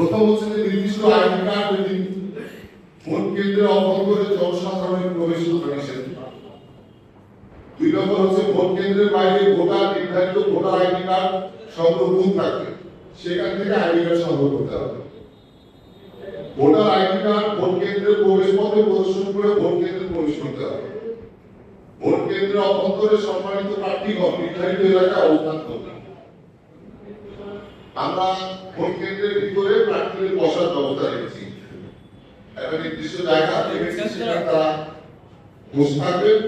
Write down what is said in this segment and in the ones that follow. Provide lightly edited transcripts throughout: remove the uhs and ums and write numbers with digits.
প্রথম হচ্ছে যে নির্দিষ্ট আইডি কার্ড ভোট কেন্দ্রে অভ্যন্তরে জনসাধারণের প্রবেশ নিষেধ। 2 নম্বর হচ্ছে ভোট কেন্দ্রের বাইরে ভোটার নির্ধারিত ভোটার আইডি কার্ড সংগ্রহ বুথ থাকবে, সেখান থেকে আইডি কার্ড সংগ্রহ করতে হবে। ভোটার আইডি কার্ড ভোট কেন্দ্রের প্রবেশ পথে প্রদর্শন করে ভোট কেন্দ্রে প্রবেশ করতে হবে। ভোট কেন্দ্রের অভ্যন্তরে সম্মানিত প্রার্থীগণ নির্ধারিত এলাকায় অবস্থান করবেন। আমরা ভোট কেন্দ্রের ভিতরে প্রার্থীদের বসার ব্যবস্থা রেখেছি। একটা নির্দিষ্ট জায়গা রেখেছি, সেখানে তারা বসে থাকবেন,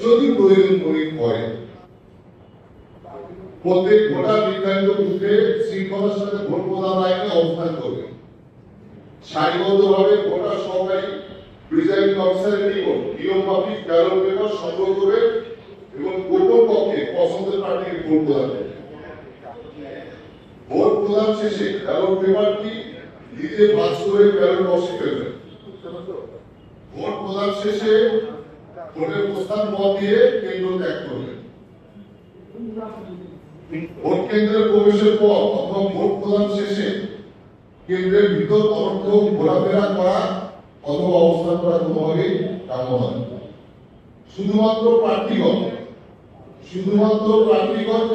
যদি প্রয়োজন মনে করে। প্রত্যেক ভোটার নির্ধারিত বুথে শৃঙ্খলার সাথে ভোট প্রদান লাইনে অবস্থান করবে। সারিবদ্ধভাবে ভোটার সহকারী প্রিজাইডিং অফিসারের নিকট নিয়মমাফিক ব্যালট পেপার সংগ্রহ করবে এবং গোপন কক্ষে পছন্দের প্রার্থীকে ভোট প্রদান করবে। ভোট প্রদান শেষে ব্যালট পেপারটি নিজে ভাঁজ করে ব্যালট বক্সে ফেলবেন। ভোট প্রদান শেষে ভোটের প্রস্তাব মত দিয়ে কেন্দ্র ত্যাগ করবেন। ভোট কেন্দ্রে প্রবেশের পর অথবা ভোট প্রদান শেষে কেন্দ্রের ভিতর অনর্থক ঘোরাফেরা করা অথবা অবস্থান করা কোনোভাবেই কাম্য নয়। শুধুমাত্র প্রার্থীগণ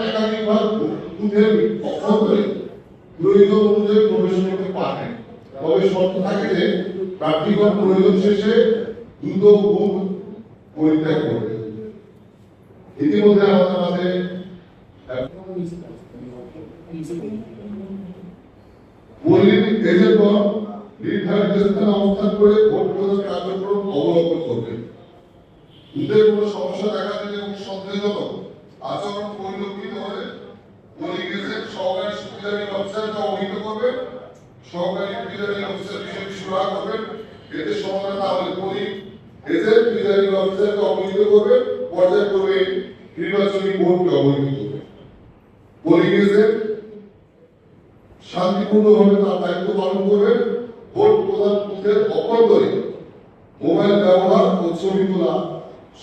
একাধিকবার বুথের অভ্যন্তরে প্রয়োজন অনুযায়ী প্রবেশ করতে পারেন, তবে শর্ত থাকে যে প্রার্থীগণ প্রয়োজন শেষে দ্রুত বুথ পরিত্যাগ করবে। ইতিমধ্যে আমাদের মাঝে এজেন্টগণ নির্ধারিত স্থানে অবস্থান করে ভোট প্রদান কার্যক্রম অবলম্বন করবেন। বুথে কোনো সমস্যা দেখা দিলে এবং সন্দেহজনক আচরণ পরিলক্ষিত হলে পোলিং এজেন্ট সহকারী প্রিজাইডিং অফিসারকে অবহিত করবেন। সহকারী প্রিজাইডিং অফিসার বিষয়টি সুরাহা করবেন। এতে সমাধান না হলে পোলিং এজেন্ট প্রিজাইডিং অফিসারকে অবহিত করবেন, পর্যায়ক্রমে নির্বাচনী বোর্ডকে অবহিত করবেন। পোলিং এজেন্ট শান্তিপূর্ণভাবে তার দায়িত্ব পালন করবেন। ভোট প্রদান বুথের অভ্যন্তরে মোবাইল ব্যবহার ও ছবি তোলা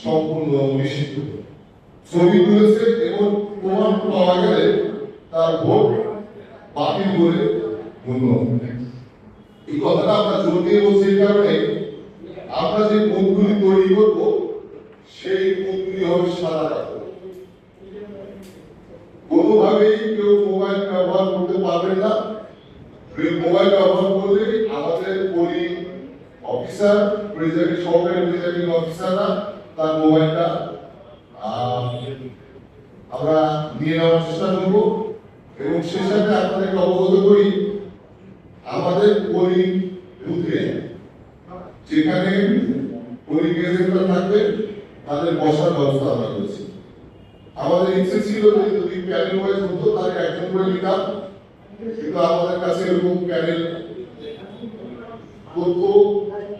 সম্পূর্ণ নিষিদ্ধ। ছবি তুলেছে এবং প্রমাণ পাওয়া গেলে তার ভোট বাতিল করে গণ্য হবে। এই কথাটা আমরা জোর দিয়ে বলছি এই কারণে, আমরা যে বুথগুলি তৈরি করব সেই বুথগুলি হবে সাদা কাগজ। কোনোভাবেই কেউ মোবাইল ব্যবহার করতে পারবেন না। মোবাইল ব্যবহার করলে আমাদের পোলিং অফিসার সহকারী প্রিজাইডিং অফিসাররা তার মোবাইলটা আমরা নিয়ে নেওয়ার চেষ্টা করব। এবং সেই সাথে আপনাদেরকে অবগত করি, আমাদের পোলিং বুথে যেখানে পোলিং এজেন্টরা থাকবে তাদের বসার ব্যবস্থা আমরা করেছি। আমাদের ইচ্ছে ছিল যে যদি প্যানেল ওয়াইজ হতো তাহলে একজন করে নিতাম, কিন্তু আমাদের কাছে এরকম প্যানেল তথ্য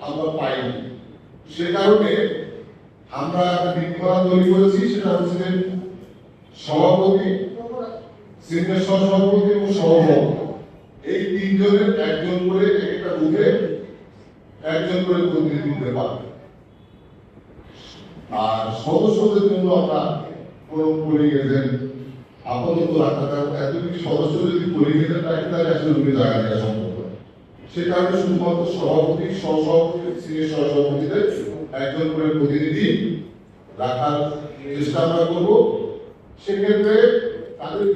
আমরা পাইনি। সে কারণে আমরা নীতিমালা তৈরি করেছি, সেটা হচ্ছে সভাপতি, সিনিয়র সহসভাপতি এবং সহসভাপতি, এই তিনজনের একজন করে একটা বুথে একজন করে প্রতিনিধি দিতে পারবে। আর সদস্যদের জন্য আমরা কোনো পোলিং এজেন্ট আপাতত রাখা, কারণ এতগুলি সদস্য যদি পোলিং এজেন্ট রাখে তাহলে আসলে ওই জায়গা দেওয়া সম্ভব হয়। সে কারণে শুধুমাত্র সভাপতি, সহসভাপতি, সিনিয়র সহসভাপতিদের একজন করে প্রতিনিধি রাখার চেষ্টা আমরা করবো। সেক্ষেত্রে তাদের